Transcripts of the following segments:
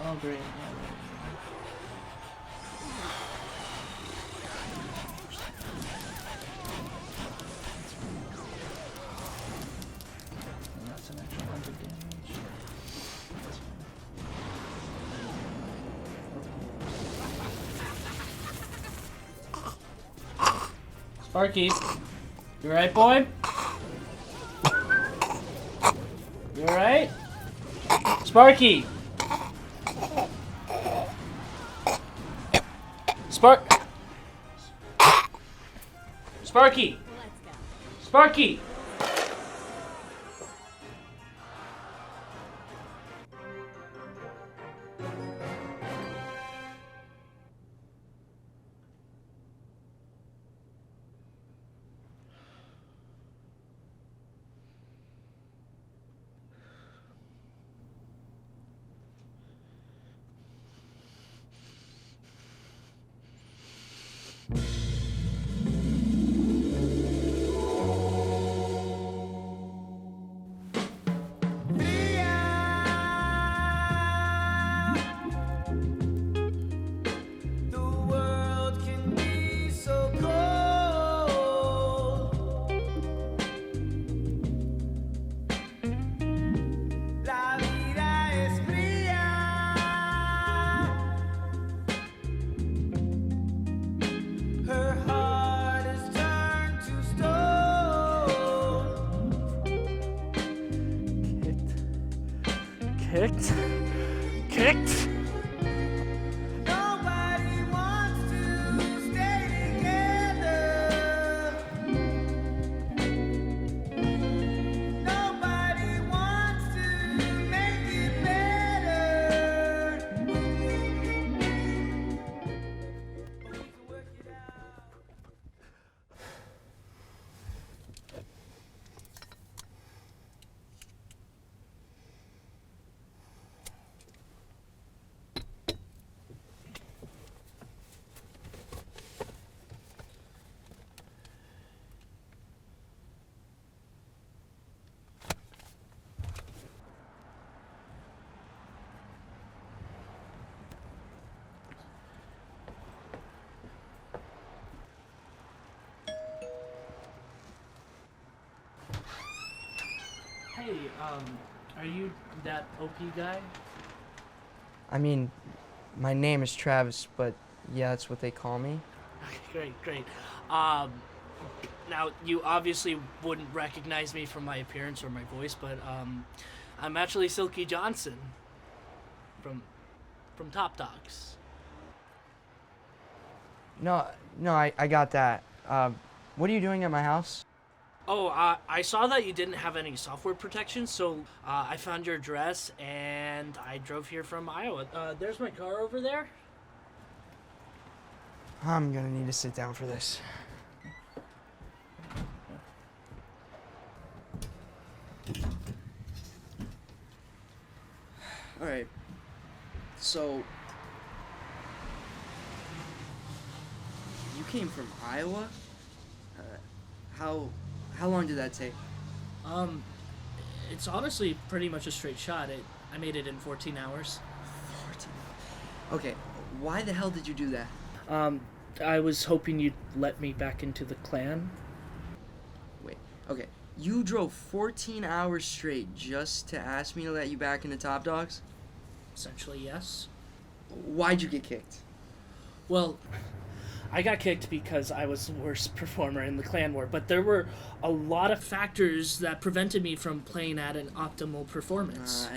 Oh, great. And that's an extra 100 damage. Sparky, you alright, boy? You alright? Sparky! Sparky! Sparky! Kicked. Nobody wants to stay together. Nobody wants to make it better. But we can work it out. Hey, are you that OP guy? I mean, my name is Travis, but yeah, that's what they call me. Great. Now, you obviously wouldn't recognize me from my appearance or my voice, but I'm actually Silky Johnson from Top Dogs. No, I got that. What are you doing at my house? Oh, I saw that you didn't have any software protection, so I found your address and I drove here from Iowa. There's my car over there. I'm gonna need to sit down for this. Alright, so you came from Iowa? How long did that take? It's honestly pretty much a straight shot. I made it in 14 hours. 14. Okay, why the hell did you do that? I was hoping you'd let me back into the clan. Wait, okay, you drove 14 hours straight just to ask me to let you back into Top Dogs? Essentially, yes. Why'd you get kicked? Well, I got kicked because I was the worst performer in the clan war, but there were a lot of factors that prevented me from playing at an optimal performance.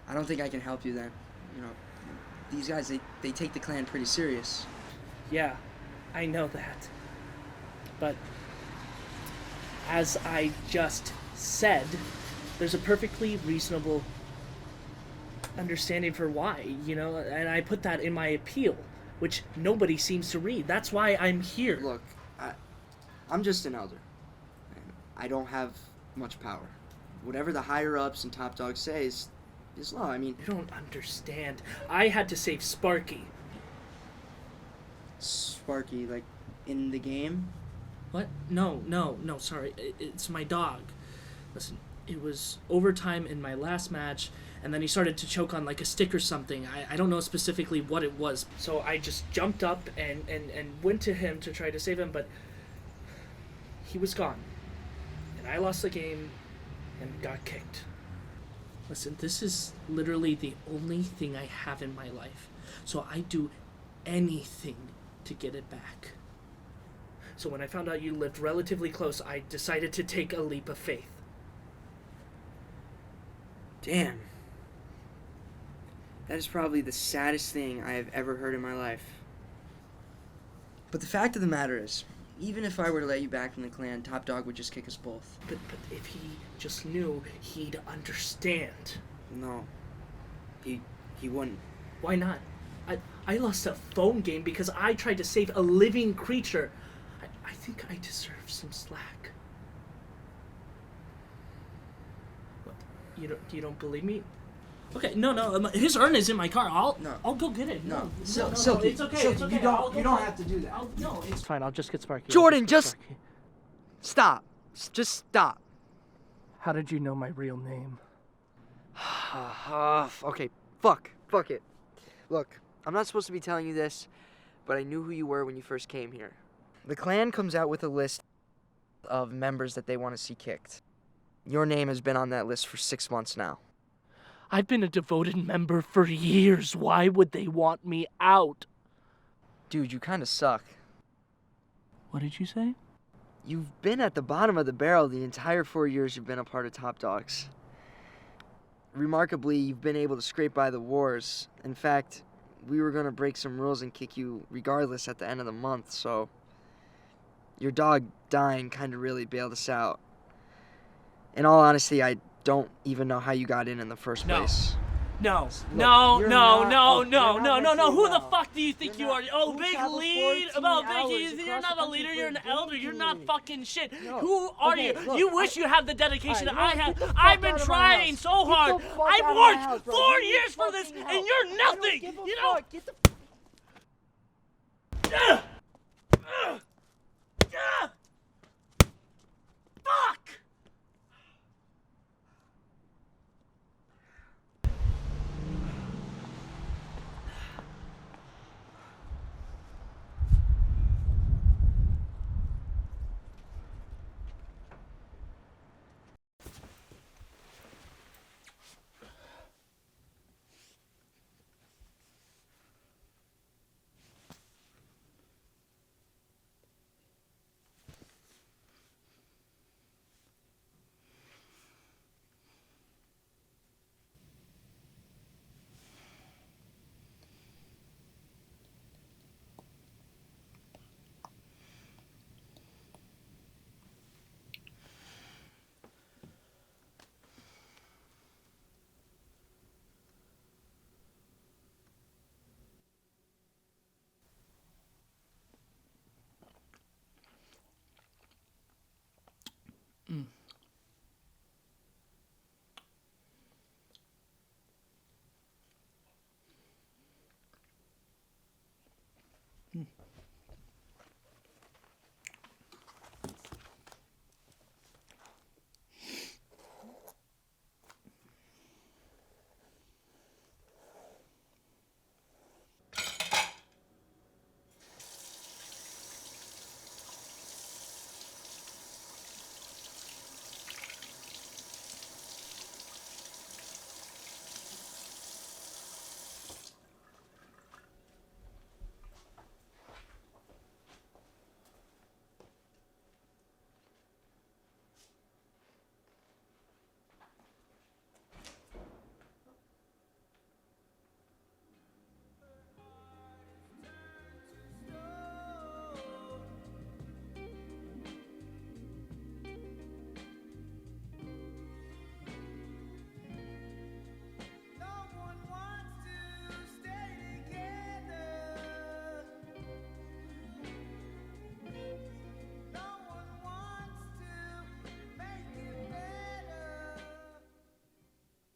I don't think I can help you then. You know, these guys, they take the clan pretty serious. Yeah, I know that. But as I just said, there's a perfectly reasonable understanding for why, and I put that in my appeal, which nobody seems to read. That's why I'm here. Look, I'm just an elder. I don't have much power. Whatever the higher-ups and top dogs say is law. I mean... You don't understand. I had to save Sparky. Sparky, like, in the game? What? No, sorry. It's my dog. Listen, it was overtime in my last match, and then he started to choke on, like, a stick or something. I don't know specifically what it was. So I just jumped up and went to him to try to save him, but he was gone. And I lost the game and got kicked. Listen, this is literally the only thing I have in my life. So I do anything to get it back. So when I found out you lived relatively close, I decided to take a leap of faith. Damn. That is probably the saddest thing I have ever heard in my life. But the fact of the matter is, even if I were to let you back in the clan, Top Dog would just kick us both. But if he just knew, he'd understand. No. He wouldn't. Why not? I lost a phone game because I tried to save a living creature. I think I deserve some slack. What? You don't believe me? Okay, no. His urn is in my car. I'll go get it. No, Silky, it's okay. Silky, It's okay. you don't have to do that. No, it's fine. I'll just get Sparky. Jordan, just stop. Just stop. How did you know my real name? Okay, fuck it. Look, I'm not supposed to be telling you this, but I knew who you were when you first came here. The clan comes out with a list of members that they want to see kicked. Your name has been on that list for 6 months now. I've been a devoted member for years. Why would they want me out? Dude, you kind of suck. What did you say? You've been at the bottom of the barrel the entire 4 years you've been a part of Top Dogs. Remarkably, you've been able to scrape by the wars. In fact, we were going to break some rules and kick you regardless at the end of the month, so your dog dying kind of really bailed us out. In all honesty, I don't even know how you got in the first place. No. Look, No. you're not Who the well. fuck do you think you are? Oh, Who big traveled lead 14 about hours big. You're across not the a leader. country You're for an a elder. You're not game. fucking shit. No. Who are Okay, you? look, You wish you had the dedication All right, I get the have. fuck I've been out of my trying house. so Get the hard. fuck out I've of my worked house, bro. 4 You need years for this, fucking and help. you're nothing. I don't give a You know. fuck. Get the